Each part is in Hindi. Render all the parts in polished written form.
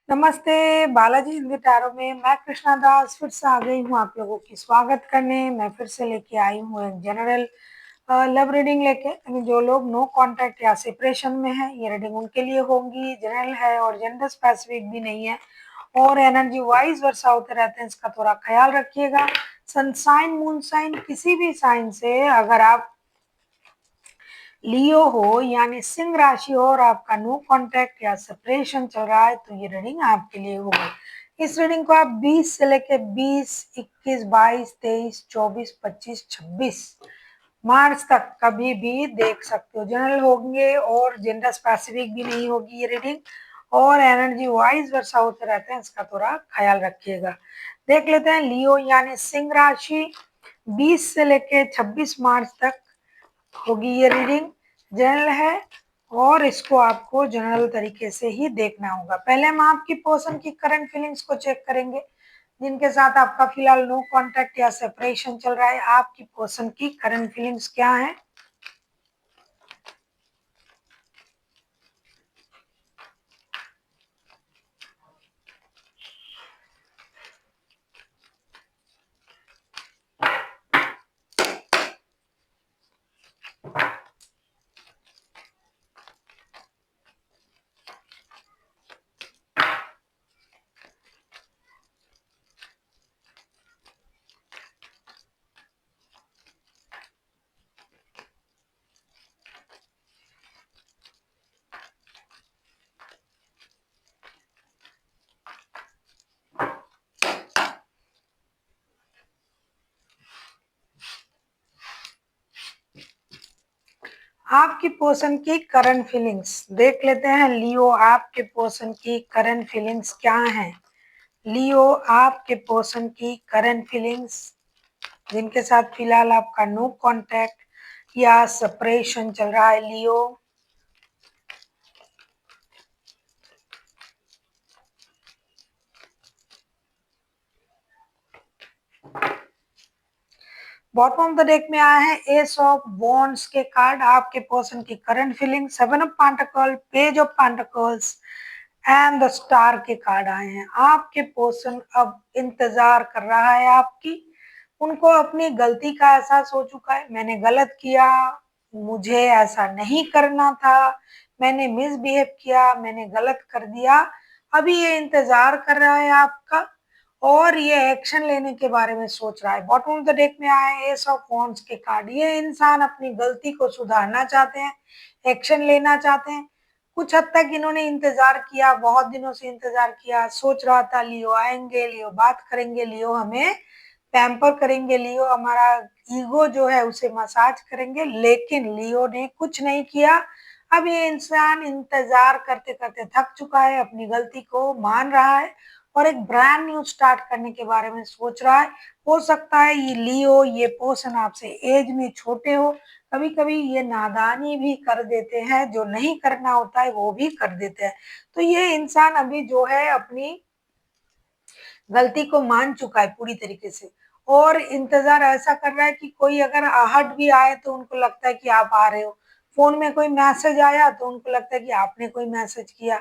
नमस्ते, बालाजी हिंदी टैरो में मैं कृष्णा दास फिर से आ गई हूँ आप लोगों की स्वागत करने। मैं फिर से लेके आई हूँ एक जनरल लव रीडिंग लेके। यानी जो लोग नो कांटेक्ट या सेपरेशन में है, ये रीडिंग उनके लिए होगी। जनरल है और जेंडर स्पेसिफिक भी नहीं है और एनर्जी वाइज वर्षा होते रहते हैं, इसका थोड़ा ख्याल रखिएगा। सनसाइन मून साइन किसी भी साइन से अगर आप लियो हो यानी सिंह राशि हो और आपका नो कांटेक्ट या सेपरेशन चल रहा है तो ये रीडिंग आपके लिए होगी। इस रीडिंग को आप 20 से लेके 20, 21, 22, 23, 24, 25, 26 मार्च तक कभी भी देख सकते हो। जनरल होंगे और जेंडर स्पेसिफिक भी नहीं होगी ये रीडिंग और एनर्जी वाइज वर्षा होते रहते हैं, इसका थोड़ा ख्याल रखिएगा। देख लेते हैं लियो यानी सिंह राशि 20 से लेके 26 मार्च तक होगी ये रीडिंग। जनरल है और इसको आपको जनरल तरीके से ही देखना होगा। पहले हम आपकी पर्सन की करंट फीलिंग्स को चेक करेंगे। जिनके साथ आपका फिलहाल नो कांटेक्ट या सेपरेशन चल रहा है, आपकी पर्सन की करंट फीलिंग्स क्या है। आपकी पर्सन की करंट फीलिंग्स देख लेते हैं। लियो आपके पर्सन की करंट फीलिंग्स क्या हैं। लियो आपके पर्सन की करंट फीलिंग्स जिनके साथ फिलहाल आपका नो कांटेक्ट या सेपरेशन चल रहा है। लियो बॉटम ऑफ द डेक में आया है एस ऑफ वॉन्ड्स के कार्ड। आपके पर्सन की current feeling, seven of pentacle, page of pentacles and the star के कार्ड आए हैं। आपके पर्सन अब इंतजार कर रहा है आपकी। उनको अपनी गलती का एहसास हो चुका है। मैंने गलत किया, मुझे ऐसा नहीं करना था, मैंने मिसबिहेव किया, मैंने गलत कर दिया। अभी ये इंतजार कर रहा है आपका और ये एक्शन लेने के बारे में सोच रहा है। बॉटम ऑफ द डेक में आए एस ऑफ वॉन्ड्स के कार्ड। ये इंसान अपनी गलती को सुधारना चाहते हैं, एक्शन लेना चाहते हैं। कुछ हद तक इन्होंने इंतजार किया, बहुत दिनों से इंतजार किया। सोच रहा था लियो आएंगे, लियो बात करेंगे, लियो हमें पैम्पर करेंगे, लियो हमारा ईगो जो है उसे मसाज करेंगे, लेकिन लियो ने कुछ नहीं किया। अब ये इंसान इंतजार करते करते थक चुका है, अपनी गलती को मान रहा है और एक ब्रांड न्यू स्टार्ट करने के बारे में सोच रहा है। हो सकता है ये लियो, ये पर्सन आपसे एज में छोटे हो। कभी कभी ये नादानी भी कर देते हैं, जो नहीं करना होता है वो भी कर देते हैं। तो ये इंसान अभी जो है अपनी गलती को मान चुका है पूरी तरीके से और इंतजार ऐसा कर रहा है कि कोई अगर आहट भी आए तो उनको लगता है कि आप आ रहे हो। फोन में कोई मैसेज आया तो उनको लगता है कि आपने कोई मैसेज किया।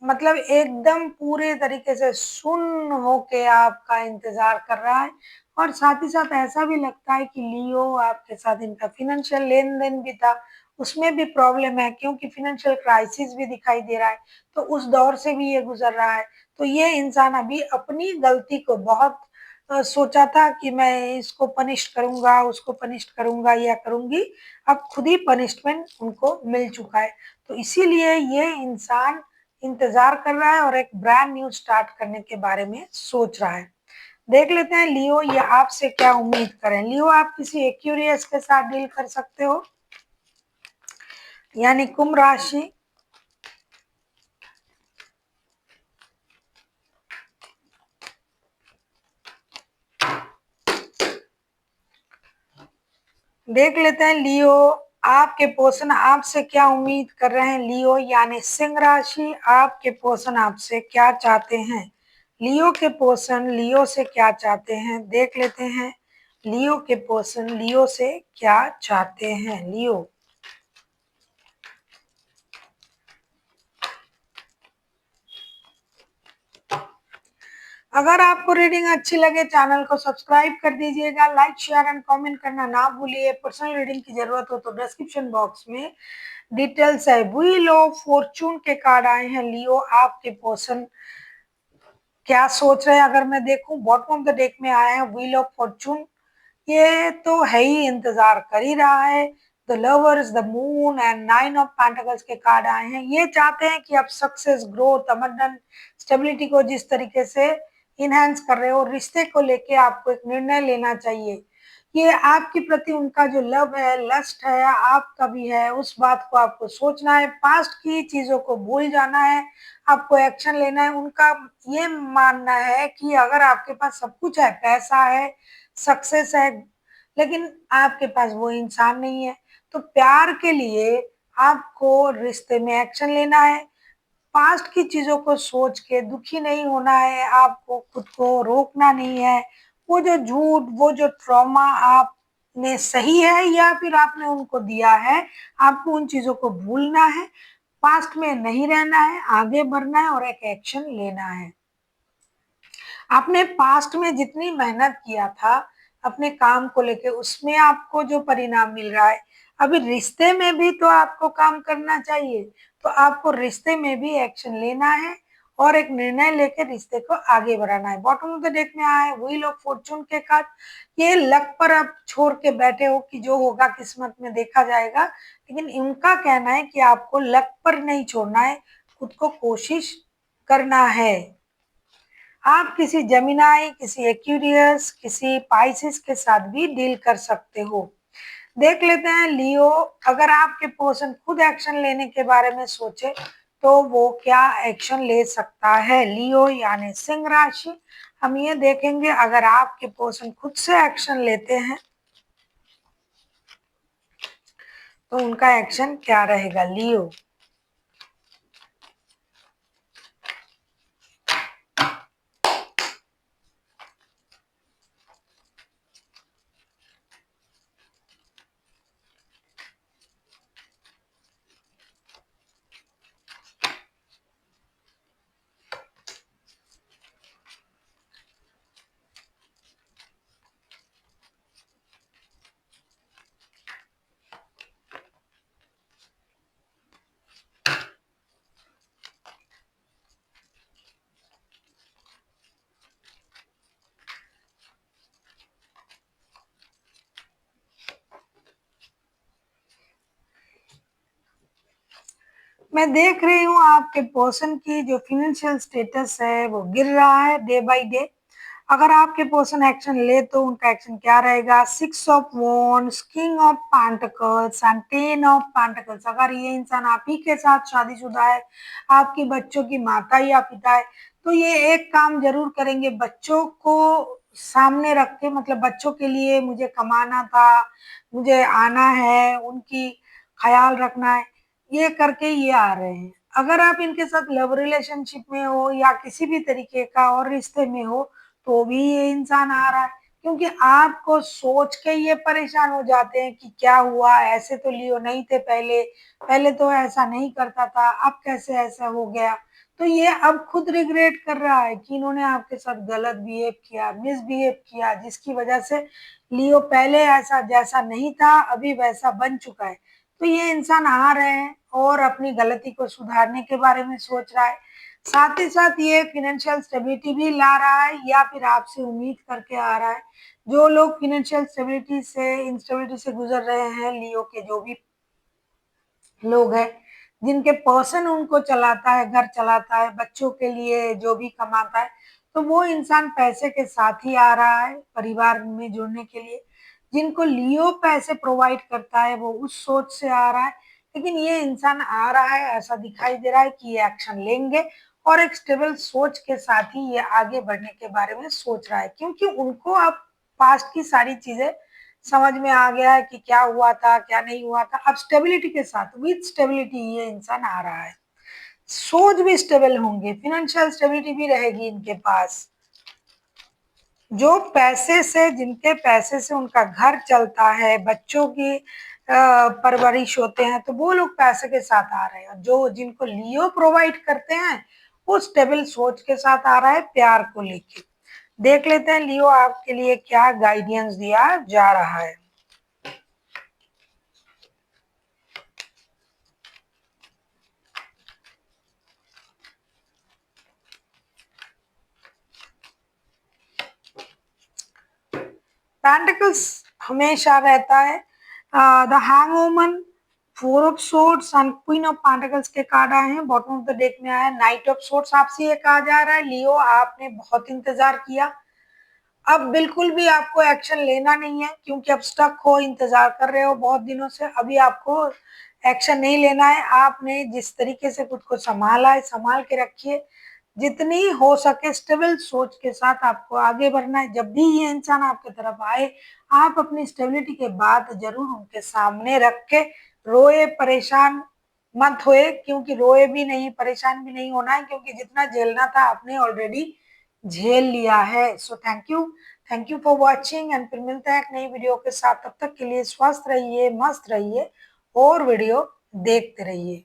मतलब एकदम पूरे तरीके से सुन्न होके आपका इंतजार कर रहा है। और साथ ही साथ ऐसा भी लगता है कि लियो आपके साथ इनका फिनेंशियल लेन देन भी था, उसमें भी प्रॉब्लम है क्योंकि फिनेंशियल क्राइसिस भी दिखाई दे रहा है। तो उस दौर से भी ये गुजर रहा है। तो ये इंसान अभी अपनी गलती को बहुत सोचा था कि मैं इसको पनिश करूंगा, उसको पनिश करूंगा या करूंगी। अब खुद ही पनिशमेंट उनको मिल चुका है। तो इसीलिए ये इंसान इंतजार कर रहा है और एक ब्रांड न्यू स्टार्ट करने के बारे में सोच रहा है। देख लेते हैं लियो ये आपसे क्या उम्मीद करें। लियो आप किसी एक्यूरियस के साथ डील कर सकते हो यानी कुंभ राशि। देख लेते हैं लियो आपके पर्सन आपसे क्या उम्मीद कर रहे हैं। लियो यानी सिंह राशि, आपके पर्सन आपसे क्या चाहते हैं। लियो के पर्सन लियो से क्या चाहते हैं, देख लेते हैं। लियो के पर्सन लियो से क्या चाहते हैं। लियो अगर आपको रीडिंग अच्छी लगे चैनल को सब्सक्राइब कर दीजिएगा, लाइक शेयर एंड कमेंट करना ना भूलिए। पर्सनल रीडिंग की जरूरत हो तो डिस्क्रिप्शन बॉक्स में डिटेल्स है। व्हील ऑफ फॉर्चून के कार्ड आए हैं। लियो, आपके पर्सन क्या सोच रहे हैं? अगर मैं देखूं बॉटम ऑफ द डेक में आया है व्हील ऑफ फॉर्चून, ये तो है ही, इंतजार कर ही रहा है। The lovers, the moon and nine of pentacles के कार्ड आए हैं। ये चाहते हैं कि आप सक्सेस, ग्रोथ, अबंडेंस, स्टेबिलिटी को जिस तरीके से इनहेंस कर रहे हो, रिश्ते को लेके आपको एक निर्णय लेना चाहिए। ये आपके प्रति उनका जो लव है, लस्ट है, आपका भी है, उस बात को आपको सोचना है। पास्ट की चीजों को भूल जाना है, आपको एक्शन लेना है। उनका ये मानना है कि अगर आपके पास सब कुछ है, पैसा है, सक्सेस है, लेकिन आपके पास वो इंसान नहीं है, तो प्यार के लिए आपको रिश्ते में एक्शन लेना है। पास्ट की चीजों को सोच के दुखी नहीं होना है, आपको खुद को रोकना नहीं है। वो जो झूठ, वो जो ट्रॉमा आपने सही है या फिर आपने उनको दिया है, आपको उन चीजों को भूलना है। पास्ट में नहीं रहना है, आगे बढ़ना है और एक एक्शन लेना है। आपने पास्ट में जितनी मेहनत किया था अपने काम को लेके, उसमें आपको जो परिणाम मिल रहा है, अभी रिश्ते में भी तो आपको काम करना चाहिए। तो आपको रिश्ते में भी एक्शन लेना है और एक निर्णय लेके रिश्ते को आगे बढ़ाना है। बॉटम ऑफ द डेक में आया है व्हील ऑफ फॉर्चून के कार्ड। ये लक पर आप छोड़ के बैठे हो कि जो होगा किस्मत में देखा जाएगा, लेकिन इनका कहना है कि आपको लक पर नहीं छोड़ना है, खुद को कोशिश करना है। आप किसी जेमिनाई, किसी एक्वेरियस, किसी पाइसेस के साथ भी डील कर सकते हो। देख लेते हैं लियो, अगर आपके पर्सन खुद एक्शन लेने के बारे में सोचे तो वो क्या एक्शन ले सकता है। लियो यानी सिंह राशि, हम ये देखेंगे अगर आपके पर्सन खुद से एक्शन लेते हैं तो उनका एक्शन क्या रहेगा। लियो, मैं देख रही हूँ आपके पर्सन की जो फाइनेंशियल स्टेटस है वो गिर रहा है डे बाय डे। अगर आपके पर्सन एक्शन ले तो उनका एक्शन क्या रहेगा। Six of wands, king of pentacles and ten of pentacles. अगर ये इंसान आप ही के साथ शादीशुदा है, आपके बच्चों की माता या पिता है, तो ये एक काम जरूर करेंगे, बच्चों को सामने रख के, मतलब बच्चों के लिए मुझे कमाना था, मुझे आना है, उनकी ख्याल रखना है, ये करके ये आ रहे हैं। अगर आप इनके साथ लव रिलेशनशिप में हो या किसी भी तरीके का और रिश्ते में हो तो भी ये इंसान आ रहा है, क्योंकि आपको सोच के ये परेशान हो जाते हैं कि क्या हुआ, ऐसे तो लियो नहीं थे पहले, पहले तो ऐसा नहीं करता था, अब कैसे ऐसा हो गया। तो ये अब खुद रिग्रेट कर रहा है कि इन्होंने आपके साथ गलत बिहेव किया, मिसबिहेव किया, जिसकी वजह से लियो पहले ऐसा जैसा नहीं था अभी वैसा बन चुका है। तो ये इंसान आ रहे हैं और अपनी गलती को सुधारने के बारे में सोच रहा है। साथ ही साथ ये फाइनेंशियल स्टेबिलिटी भी ला रहा है या फिर आपसे उम्मीद करके आ रहा है। जो लोग फाइनेंशियल स्टेबिलिटी से, इंस्टेबिलिटी से गुजर रहे हैं, लियो के जो भी लोग हैं, जिनके पर्सन उनको चलाता है, घर चलाता है, बच्चों के लिए जो भी कमाता है, तो वो इंसान पैसे के साथ ही आ रहा है परिवार में जुड़ने के लिए। जिनको लियो पैसे प्रोवाइड करता है वो उस सोच से आ रहा है, लेकिन ये इंसान आ रहा है, ऐसा दिखाई दे रहा है कि ये एक्शन लेंगे और एक स्टेबल सोच के साथ ही ये आगे बढ़ने के बारे में सोच रहा है, क्योंकि उनको अब पास्ट की सारी चीजें समझ में आ गया है कि क्या हुआ था, क्या नहीं हुआ था। अब स्टेबिलिटी के साथ, विद स्टेबिलिटी ये इंसान आ रहा है। सोच भी स्टेबल होंगे, फाइनेंशियल स्टेबिलिटी भी रहेगी इनके पास। जो पैसे से, जिनके पैसे से उनका घर चलता है, बच्चों की परवरिश होते हैं, तो वो लोग पैसे के साथ आ रहे हैं। जो जिनको लियो प्रोवाइड करते हैं वो स्टेबल सोच के साथ आ रहा है प्यार को लेके। देख लेते हैं लियो आपके लिए क्या गाइडेंस दिया जा रहा है। पेंटिकल्स हमेशा रहता है the hang woman, four of swords and queen of pentacles के कार्ड आए हैं। बॉटम ऑफ द डेक में आया नाइट ऑफ सोर्ड्स। आपसे ये कहा जा रहा है लियो आपने बहुत इंतजार किया, अब बिल्कुल भी आपको एक्शन लेना नहीं है क्योंकि अब स्टक हो, इंतजार कर रहे हो बहुत दिनों से, अभी आपको एक्शन नहीं लेना है। आपने जिस तरीके से खुद को संभाला है संभाल के रखिए, जितनी हो सके स्टेबल सोच के साथ आपको आगे बढ़ना है। जब भी ये इंसान आपके तरफ आए आप अपनी स्टेबिलिटी के बात जरूर उनके सामने रख के रोए, परेशान मत होए, क्योंकि रोए भी नहीं परेशान भी नहीं होना है, क्योंकि जितना झेलना था आपने ऑलरेडी झेल लिया है। So thank you for watching and फिर मिलते हैं एक नई वीडियो के साथ। तब तक के लिए स्वस्थ रहिए, मस्त रहिए और वीडियो देखते रहिए।